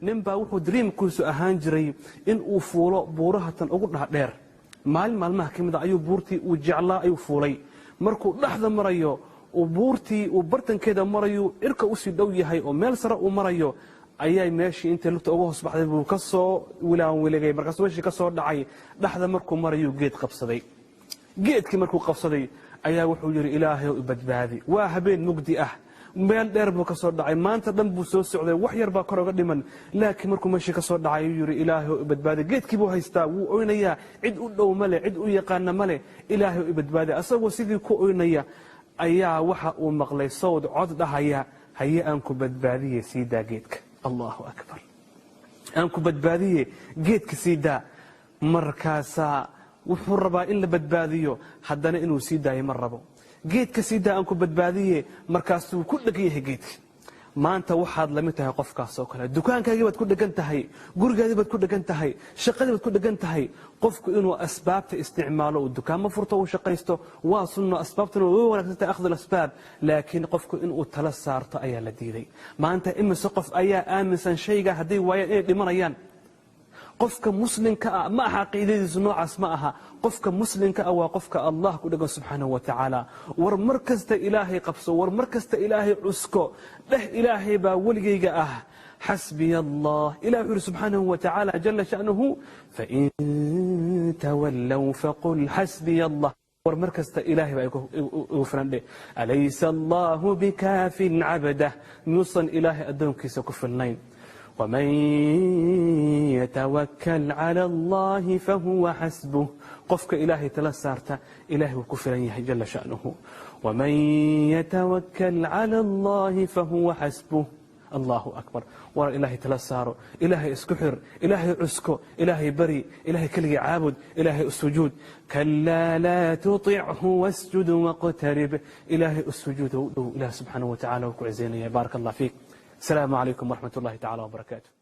nin baa wuxuu dreamkiisu ahaan jiray in uu fuulo buuraha tan ugu dhaadheer maalin maalmaha kamid ayuu buurtii uu jeclaa ayuu fuulay markuu dhaxda marayo uu buurtii uu bartankeeda marayo irka u sii dhow yahay oo meel sare uu marayo ayay meeshii inta lugta uga hoos baxday buu ka soo wilaawilagay markaas meeshii ka soo dhacay dhaxda markuu marayo geed qabsaday geedkii markuu qabsaday ayaa wuxuu yiri ilaahay u badbaadi waa habeen mugdi ah meel dheer buu ka soo dhacay maanta dhan buu soo socday wax yar baa kor uga dhiman laakiin markuu meeshii ka soo dhacay yiri ilaahay u badbaadi geedkii buu haystaa wuu oynayaa cid u dhow male cid u yaqaan male ilaahay u badbaadi asagoo sidii ku oynaya ayaa waxa uu maqlay sawd cod dhahaya haye aan ku badbaadiyay siidaa geedka Allahu akbar aan ku badbaadiyay geedka siidaa markaasa wuxuu rabaa in la badbaadiyo haddana inuu sii daayo mar rabo geedka siidaa aan ku badbaadiye markaasuu ku dhagan yahay geedka maanta waxaad la mid tahay qofkaas oo kale dukaankaagii baad ku dhagan tahay gurigaadii baad ku dhagan tahay shaqadii baad ku dhagan tahay qofku inuu asbaabta isticmaalo uu dukaamo furto uu shaqaysto waa sunno asbaabtuna way wanaagsan tahay akhdu asbaab laakiin qofku inuu tala saarto ayaa la diiday maanta imise qof ayaa aaminsan shayga haday waayaan inay dhimanayaan qofka muslimka ma aha qiidadiisu noocaas ma aha qofka muslimka waa qofka Allah ku dhagan subhanahu wa ta'ala war markasta ilaahay qabso war markasta ilaahay cusko dheh ilaahay baa waligayga ah حسبي الله إله سبحانه وتعالى جل شأنه فإن تولوا فقل حسبي الله ورمركز إلهي وفرن أليس الله بكاف عبده نصن إلهي أدونك سكف النين ومن يتوكل على الله فهو حسبه قفك إلهي تلسارت إلهي وكفرنيه جل شأنه ومن يتوكل على الله فهو حسبه الله أكبر ورا إلهي تلساره إلهي اسكحر إلهي عسكو إلهي بري إلهي كلي عابد إلهي السجود كلا لا تطعه واسجد واقترب إلهي السجود إله سبحانه وتعالى وكعزيني بارك الله فيك السلام عليكم ورحمة الله تعالى وبركاته